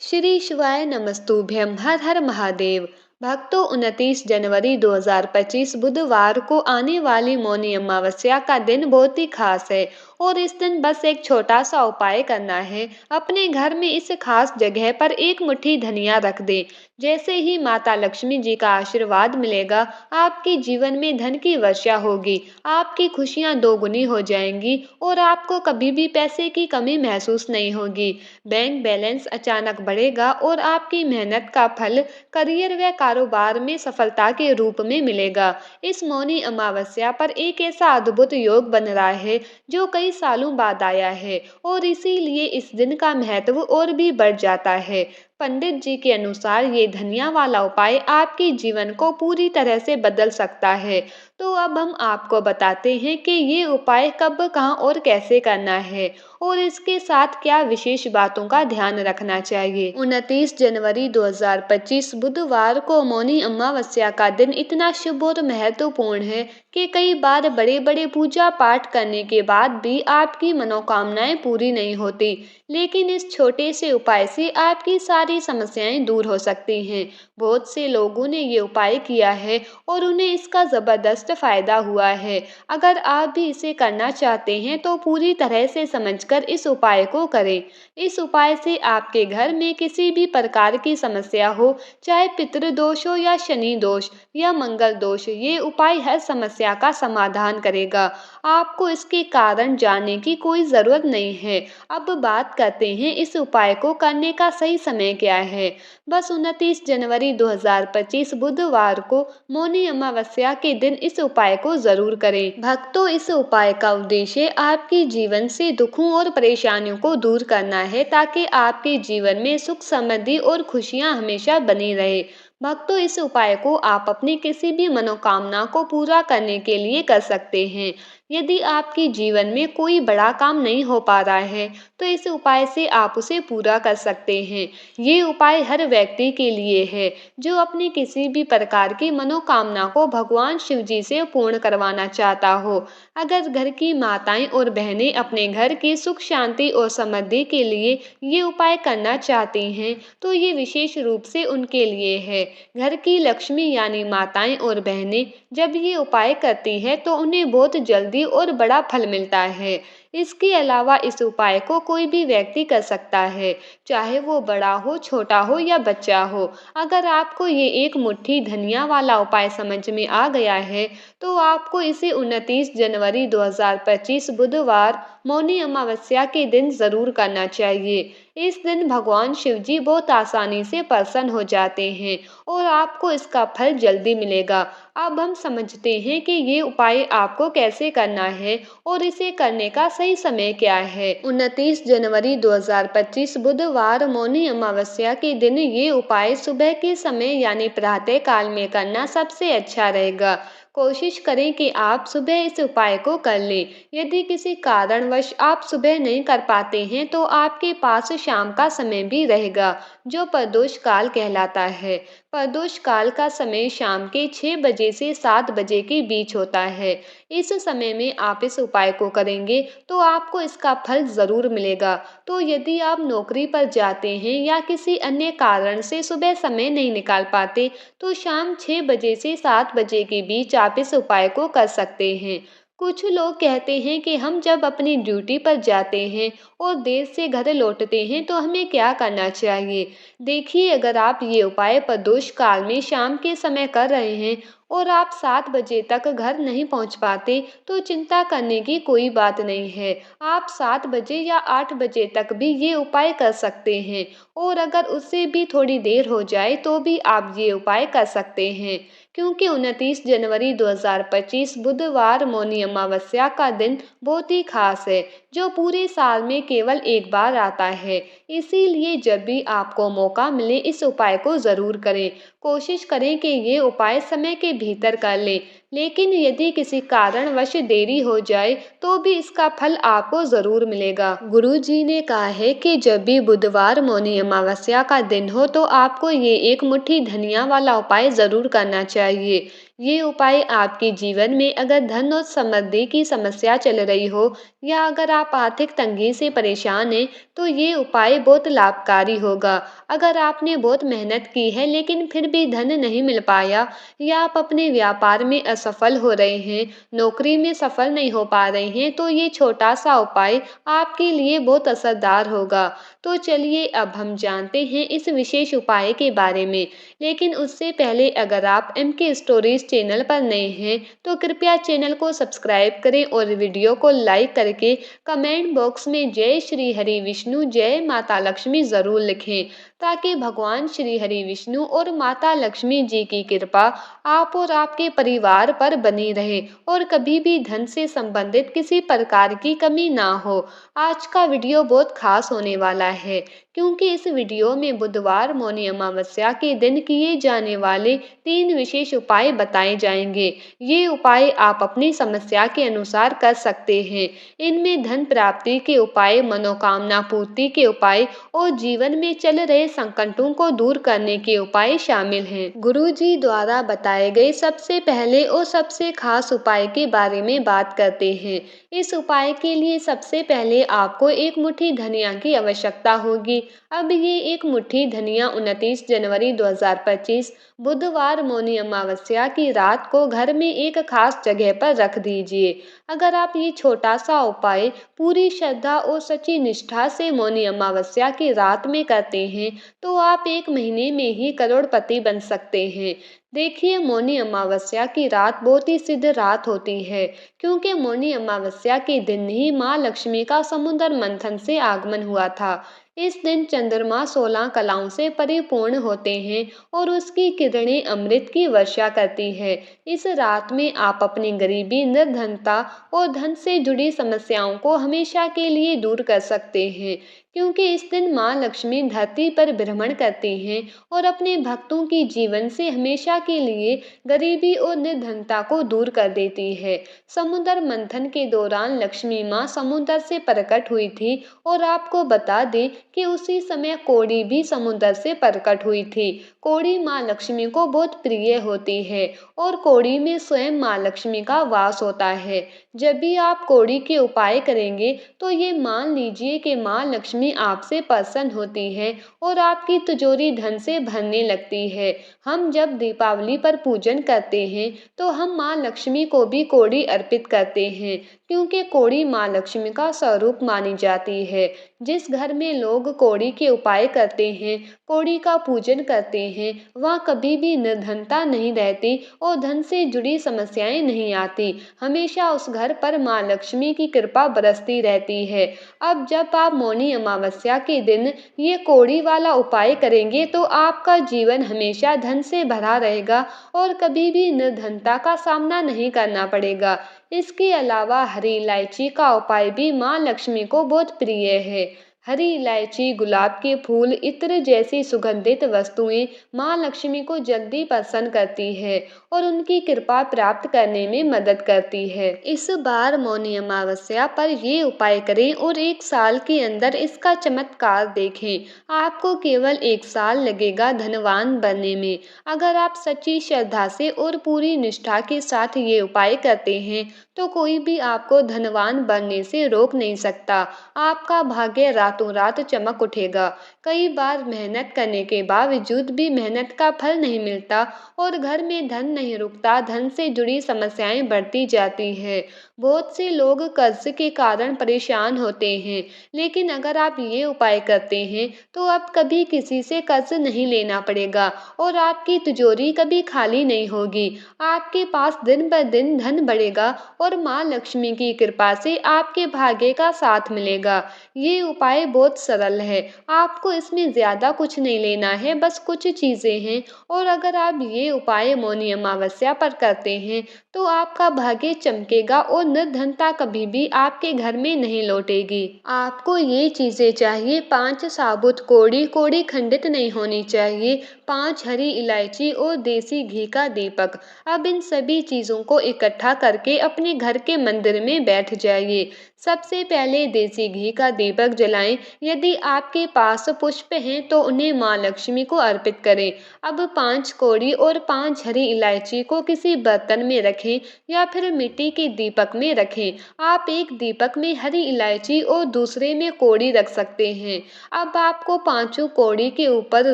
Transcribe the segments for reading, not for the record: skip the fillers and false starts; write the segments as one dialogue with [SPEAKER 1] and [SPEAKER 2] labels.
[SPEAKER 1] श्री शिवाय नमस्तुभ्यम हर हर महादेव। भक्तों 29 जनवरी 2025 बुधवार को आने वाली मौनी अमावस्या का दिन बहुत ही खास है। और इस दिन बस एक छोटा सा उपाय करना है। अपने घर में इस खास जगह पर एक मुट्ठी धनिया रख दे। जैसे ही माता लक्ष्मी जी का आशीर्वाद मिलेगा, आपके जीवन में धन की वर्षा होगी। आपकी खुशियां दोगुनी हो जाएंगी और आपको कभी भी पैसे की कमी महसूस नहीं होगी। बैंक बैलेंस अचानक बढ़ेगा और आपकी मेहनत का फल करियर व कारोबार में सफलता के रूप में मिलेगा। इस मौनी अमावस्या पर एक ऐसा अद्भुत योग बन रहा है जो कई सालों बाद आया है, और इसीलिए इस दिन का महत्व और भी बढ़ जाता है। पंडित जी के अनुसार ये धनिया वाला उपाय आपके जीवन को पूरी तरह से बदल सकता है। तो अब हम आपको बताते हैं कि ये उपाय कब, कहाँ और कैसे करना है, और इसके साथ क्या विशेष बातों का ध्यान रखना चाहिए। 29 जनवरी 2025 बुधवार को मौनी अमावस्या का दिन इतना शुभ और महत्वपूर्ण है कि कई बार बड़े बड़े पूजा पाठ करने के बाद भी आपकी मनोकामनाएं पूरी नहीं होती। लेकिन इस छोटे से उपाय से आपकी सारी समस्याएं दूर हो सकती हैं। बहुत से लोगों ने ये उपाय किया है और उन्हें इसका जबरदस्त फायदा हुआ है। अगर आप भी इसे करना चाहते हैं तो पूरी तरह से समझकर इस उपाय को करें। इस उपाय से आपके घर में किसी भी प्रकार की समस्या हो, चाहे पितृदोष हो या शनि दोष या मंगल दोष, ये उपाय हर समस्या का समाधान करेगा। आपको इसके कारण जानने की कोई जरूरत नहीं है। अब बात करते हैं इस उपाय को करने का सही समय क्या है। बस 29 जनवरी 2025 बुधवार को मौनी अमावस्या के दिन इस उपाय को जरूर करें। भक्तों, इस उपाय का उद्देश्य आपके जीवन से दुखों और परेशानियों को दूर करना है, ताकि आपके जीवन में सुख समृद्धि और खुशियां हमेशा बनी रहे। भक्तों, इस उपाय को आप अपनी किसी भी मनोकामना को पूरा करने के लिए कर सकते हैं। यदि आपके जीवन में कोई बड़ा काम नहीं हो पा रहा है, तो इस उपाय से आप उसे पूरा कर सकते हैं। ये उपाय हर व्यक्ति के लिए है जो अपनी किसी भी प्रकार की मनोकामना को भगवान शिव जी से पूर्ण करवाना चाहता हो। अगर घर की माताएं और बहनें अपने घर की सुख शांति और समृद्धि के लिए ये उपाय करना चाहती हैं, तो ये विशेष रूप से उनके लिए है। घर की लक्ष्मी यानी माताएं और बहनें जब ये उपाय करती है तो उन्हें बहुत जल्दी और बड़ा फल मिलता है। इसके अलावा इस उपाय को कोई भी व्यक्ति कर सकता है, चाहे वो बड़ा हो, छोटा हो या बच्चा हो। अगर आपको ये एक मुट्ठी धनिया वाला उपाय समझ में आ गया है, तो आपको इसे 29 जनवरी 2025 बुधवार मौनी अमावस्या के दिन जरूर करना चाहिए। इस दिन भगवान शिव जी बहुत आसानी से प्रसन्न हो जाते हैं और आपको इसका फल जल्दी मिलेगा। अब हम समझते हैं कि ये उपाय आपको कैसे करना है और इसे करने का सही समय क्या है। 29 जनवरी 2025 बुधवार मौनी अमावस्या के दिन ये उपाय सुबह के समय यानी प्रातः काल में करना सबसे अच्छा रहेगा। कोशिश करें कि आप सुबह इस उपाय को कर लें। यदि किसी कारणवश आप सुबह नहीं कर पाते हैं, तो आपके पास शाम का समय भी रहेगा, जो प्रदोष काल कहलाता है। प्रदोष काल का समय शाम के 6 बजे से 7 बजे के बीच होता है। इस समय में आप इस उपाय को करेंगे तो आपको इसका फल जरूर मिलेगा। तो यदि आप नौकरी पर जाते हैं या किसी अन्य कारण से सुबह समय नहीं निकाल पाते, तो शाम 6 बजे से 7 बजे के बीच आप इस उपाय को कर सकते हैं। कुछ लोग कहते हैं कि हम जब अपनी ड्यूटी पर जाते हैं और देर से घर लौटते हैं तो हमें क्या करना चाहिए। देखिए, अगर आप ये उपाय प्रदोष काल में शाम के समय कर रहे हैं और आप 7 बजे तक घर नहीं पहुंच पाते, तो चिंता करने की कोई बात नहीं है। आप 7 बजे या 8 बजे तक भी ये उपाय कर सकते हैं, और अगर उससे भी थोड़ी देर हो जाए तो भी आप ये उपाय कर सकते हैं। क्योंकि 29 जनवरी 2025 बुधवार मौनी अमावस्या का दिन बहुत ही खास है, जो पूरे साल में केवल एक बार आता है। इसीलिए जब भी आपको मौका मिले इस उपाय को जरूर करें। कोशिश करें कि ये उपाय समय के भीतर कर लें। लेकिन यदि किसी कारणवश देरी हो जाए तो भी इसका फल आपको जरूर मिलेगा। गुरु जी ने कहा है कि जब भी बुधवार मौनी अमावस्या का दिन हो तो आपको ये एक मुट्ठी धनिया वाला उपाय जरूर करना चाहिए। ये उपाय आपके जीवन में अगर धन और समृद्धि की समस्या चल रही हो या अगर आप आर्थिक तंगी से परेशान हैं तो ये उपाय बहुत लाभकारी होगा। अगर आपने बहुत मेहनत की है लेकिन फिर भी धन नहीं मिल पाया या आप अपने व्यापार में असफल हो रहे हैं, नौकरी में सफल नहीं हो पा रहे हैं, तो ये छोटा सा उपाय आपके लिए बहुत असरदार होगा। तो चलिए अब हम जानते हैं इस विशेष उपाय के बारे में। लेकिन उससे पहले अगर आप एम के स्टोरीज चैनल पर नए हैं तो कृपया चैनल को सब्सक्राइब करें और वीडियो को लाइक करके कमेंट बॉक्स में जय श्री हरि विष्णु जय माता लक्ष्मी जरूर लिखें, ताकि भगवान श्री हरि विष्णु और माता लक्ष्मी जी की कृपा आप और आपके परिवार पर बनी रहे और कभी भी धन से संबंधित किसी प्रकार की कमी ना हो। आज का वीडियो बहुत खास होने वाला है क्योंकि इस वीडियो में बुधवार मौनी अमावस्या के दिन किए जाने वाले 3 विशेष उपाय बताए जाएंगे। ये उपाय आप अपनी समस्या के अनुसार कर सकते हैं। इनमें धन प्राप्ति के उपाय, मनोकामना पूर्ति के उपाय और जीवन में चल रहे संकटों को दूर करने के उपाय शामिल हैं। गुरु जी द्वारा बताए गए सबसे पहले और सबसे खास उपाय के बारे में बात करते हैं। इस उपाय के लिए सबसे पहले आपको एक मुट्ठी धनिया की आवश्यकता होगी। अब ये एक मुट्ठी धनिया 29 जनवरी 2025 बुधवार मौनी अमावस्या की रात को घर में एक खास जगह पर रख दीजिए। अगर आप ये छोटा सा उपाय पूरी श्रद्धा और सच्ची निष्ठा से मौनी अमावस्या की रात में करते हैं तो आप 1 महीने में ही करोड़पति बन सकते हैं। देखिए, मौनी अमावस्या की रात बहुत ही सिद्ध रात होती है क्योंकि मौनी अमावस्या के दिन ही माँ लक्ष्मी का समुद्र मंथन से आगमन हुआ था। इस दिन चंद्रमा 16 कलाओं से परिपूर्ण होते हैं और उसकी किरणें अमृत की वर्षा करती है। इस रात में आप अपनी गरीबी, निर्धनता और धन से जुड़ी समस्याओं को हमेशा के लिए दूर कर सकते हैं क्योंकि इस दिन माँ लक्ष्मी धरती पर भ्रमण करती हैं और अपने भक्तों की जीवन से हमेशा के लिए गरीबी और निर्धनता को दूर कर देती है। समुद्र मंथन के दौरान लक्ष्मी माँ समुद्र से प्रकट हुई थी और आपको बता दें कि उसी समय कौड़ी भी समुद्र से प्रकट हुई थी। कौड़ी माँ लक्ष्मी को बहुत प्रिय होती है और कौड़ी में स्वयं माँ लक्ष्मी का वास होता है। जब भी आप कौड़ी के उपाय करेंगे तो ये मान लीजिए कि माँ लक्ष्मी आपसे प्रसन्न होती है और आपकी तिजोरी धन से भरने लगती है। हम जब दीपावली पर पूजन करते हैं तो हम माँ लक्ष्मी को भी कौड़ी अर्पित करते हैं क्योंकि कौड़ी माँ लक्ष्मी का स्वरूप मानी जाती है। जिस घर में लोग कौड़ी के उपाय करते हैं, कौड़ी का पूजन करते हैं, वहाँ कभी भी निर्धनता नहीं रहती और धन से जुड़ी समस्याएं नहीं आती। हमेशा उस घर पर माँ लक्ष्मी की कृपा बरसती रहती है। अब जब आप मौनी अमावस्या के दिन ये कौड़ी वाला उपाय करेंगे तो आपका जीवन हमेशा धन से भरा रहेगा और कभी भी निर्धनता का सामना नहीं करना पड़ेगा। इसके अलावा हरी इलायची का उपाय भी माँ लक्ष्मी को बहुत प्रिय है। हरी इलायची, गुलाब के फूल, इत्र जैसी सुगंधित वस्तुएं माँ लक्ष्मी को जल्दी प्रसन्न करती है और उनकी कृपा प्राप्त करने में मदद करती है। इस बार मौनी अमावस्या पर ये उपाय करें और 1 साल के अंदर इसका चमत्कार देखें। आपको केवल 1 साल लगेगा धनवान बनने में। अगर आप सच्ची श्रद्धा से और पूरी निष्ठा के साथ ये उपाय करते हैं तो कोई भी आपको धनवान बनने से रोक नहीं सकता। आपका भाग्य रातों रात चमक उठेगा। कई बार मेहनत करने के बावजूद भी मेहनत का फल नहीं मिलता और घर में धन नहीं रुकता, धन से जुड़ी समस्याएं बढ़ती जाती है। बहुत से लोग कर्ज के कारण परेशान होते हैं, लेकिन अगर आप ये उपाय करते हैं तो अब कभी किसी से कर्ज नहीं लेना पड़ेगा और आपकी तिजोरी कभी खाली नहीं होगी। आपके पास दिन ब दिन धन बढ़ेगा और और माँ लक्ष्मी की कृपा से आपके भाग्य का साथ मिलेगा। ये उपाय बहुत सरल है, आपको इसमें ज्यादा कुछ नहीं लेना है, बस कुछ चीजें हैं। और अगर आप ये उपाय मौनी अमावस्या पर करते हैं तो आपका भाग्य चमकेगा और निर्धनता कभी भी आपके घर में नहीं लौटेगी। आपको ये चीजें चाहिए: 5 साबुत कोड़ी, कोड़ी खंडित नहीं होनी चाहिए, 5 हरी इलायची और देसी घी का दीपक। अब इन सभी चीजों को इकट्ठा करके अपने घर के मंदिर में बैठ जाइए। सबसे पहले देसी घी का दीपक जलाएं। यदि आपके पास पुष्प हैं तो उन्हें माँ लक्ष्मी को अर्पित करें। अब 5 कौड़ी और 5 हरी इलायची को किसी बर्तन में रखें या फिर मिट्टी के दीपक में रखें। आप एक दीपक में हरी इलायची और दूसरे में कौड़ी रख सकते हैं। अब आपको पांचों कौड़ी के ऊपर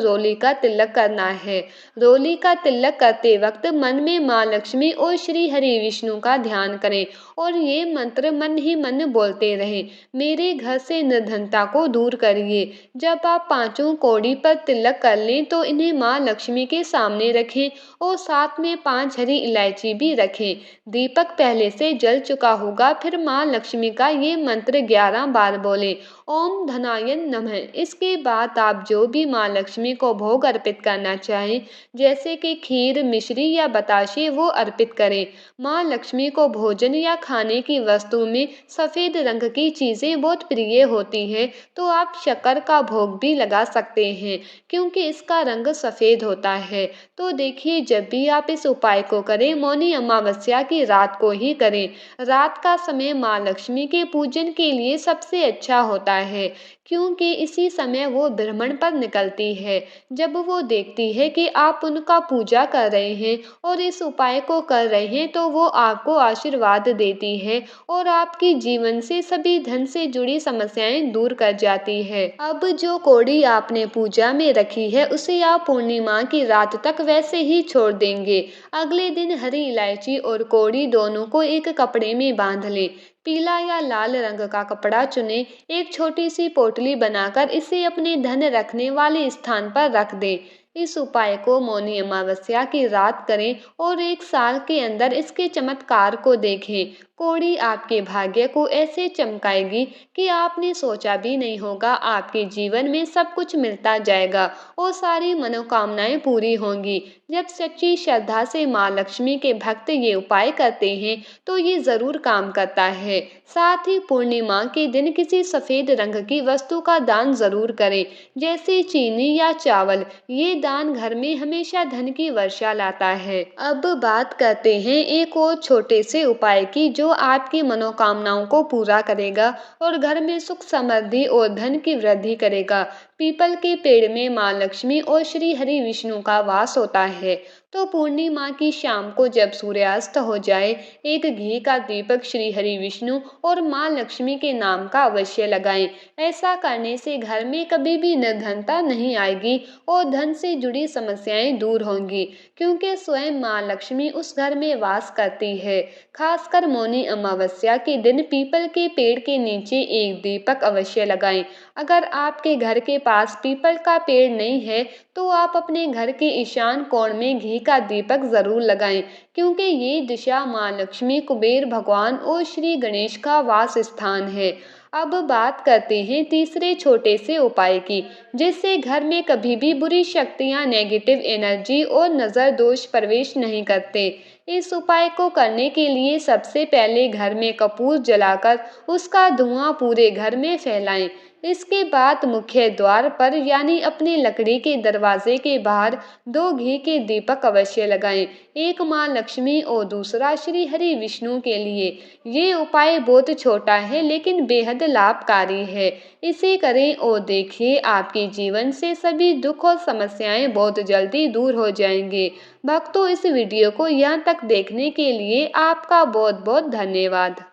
[SPEAKER 1] रोली का तिलक करना है। रोली का तिलक करते वक्त मन में माँ लक्ष्मी और श्री हरि विष्णु का ध्यान करें और ये मंत्र मन ही मन बोलते रहें: मेरे घर से निर्धनता को दूर करिए। जब आप पांचों कौड़ी पर तिलक कर लें तो इन्हें माँ लक्ष्मी के सामने रखें और साथ में 5 हरी इलायची भी रखें। दीपक पहले से जल चुका होगा। फिर माँ लक्ष्मी का ये मंत्र 11 बार बोलें: ओम धनाय नमः। इसके बाद आप जो भी माँ लक्ष्मी को भोग अर्पित करना चाहें, जैसे कि खीर, मिश्री या बताशे, वो अर्पित करें। माँ लक्ष्मी को भोजन या खाने की वस्तु में सफेद रंग की चीजें बहुत प्रिय होती हैं, तो आप शक्कर का भोग भी लगा सकते हैं क्योंकि इसका रंग सफेद होता है। तो देखिए, जब भी आप इस उपाय को करें, मौनी अमावस्या की रात को ही करें। रात का समय माँ लक्ष्मी के पूजन के लिए सबसे अच्छा होता है क्योंकि इसी समय वो भ्रमण पर निकलती है। जब वो देखती है कि आप उनका पूजा कर रहे हैं और इस उपाय को कर रहे हैं तो वो आपको आशीर्वाद देती है और आपकी जीवन से सभी धन से जुड़ी समस्याएं दूर कर जाती है। अब जो कौड़ी आपने पूजा में रखी है उसे आप पूर्णिमा की रात तक वैसे ही छोड़ देंगे। अगले दिन हरी इलायची और कौड़ी दोनों को एक कपड़े में बांध लें। पीला या लाल रंग का कपड़ा चुनें। एक छोटी सी पोटली बनाकर इसे अपने धन रखने वाले स्थान पर रख दें। इस उपाय को मौनी अमावस्या की रात करें और 1 साल के अंदर इसके चमत्कार को देखें। कौड़ी आपके भाग्य को ऐसे चमकाएगी कि आपने सोचा भी नहीं होगा। आपके जीवन में सब कुछ मिलता जाएगा और सारी मनोकामनाएं पूरी होंगी। जब सच्ची श्रद्धा से माँ लक्ष्मी के भक्त ये उपाय करते हैं तो ये जरूर काम करता है। साथ ही पूर्णिमा के दिन किसी सफेद रंग की वस्तु का दान जरूर करें, जैसे चीनी या चावल। ये दान घर में हमेशा धन की वर्षा लाता है। अब बात करते हैं एक और छोटे से उपाय की जो आपकी मनोकामनाओं को पूरा करेगा और घर में सुख, समृद्धि और धन की वृद्धि करेगा। पीपल के पेड़ में माँ लक्ष्मी और श्री हरि विष्णु का वास होता है। तो पूर्णिमा की शाम को जब सूर्यास्त हो जाए, एक घी का दीपक श्री हरि विष्णु और माँ लक्ष्मी के नाम का अवश्य लगाएं। ऐसा करने से घर में कभी भी निर्धनता नहीं आएगी और धन से जुड़ी समस्याएं दूर होंगी क्योंकि स्वयं माँ लक्ष्मी उस घर में वास करती है। खासकर मौनी अमावस्या के दिन पीपल के पेड़ के नीचे एक दीपक अवश्य लगाएं। अगर आपके घर के पास पीपल का पेड़ नहीं है तो आप अपने घर के ईशान कोण में घी का दीपक जरूर लगाएं क्योंकि ये दिशा माँ लक्ष्मी, कुबेर भगवान और श्री गणेश का वास स्थान है। अब बात करते हैं तीसरे छोटे से उपाय की, जिससे घर में कभी भी बुरी शक्तियां, नेगेटिव एनर्जी और नजर दोष प्रवेश नहीं करते। इस उपाय को करने के लिए सबसे पहले घर में कपूर जलाकर उसका धुआं पूरे घर में फैलाएं। इसके बाद मुख्य द्वार पर यानी अपने लकड़ी के दरवाजे के बाहर 2 घी के दीपक अवश्य लगाएं। एक माँ लक्ष्मी और दूसरा श्री हरि विष्णु के लिए। ये उपाय बहुत छोटा है लेकिन बेहद लाभकारी है। इसे करें और देखिए, आपके जीवन से सभी दुख और समस्याएं बहुत जल्दी दूर हो जाएंगे। भक्तों, इस वीडियो को यहाँ तक देखने के लिए आपका बहुत बहुत धन्यवाद।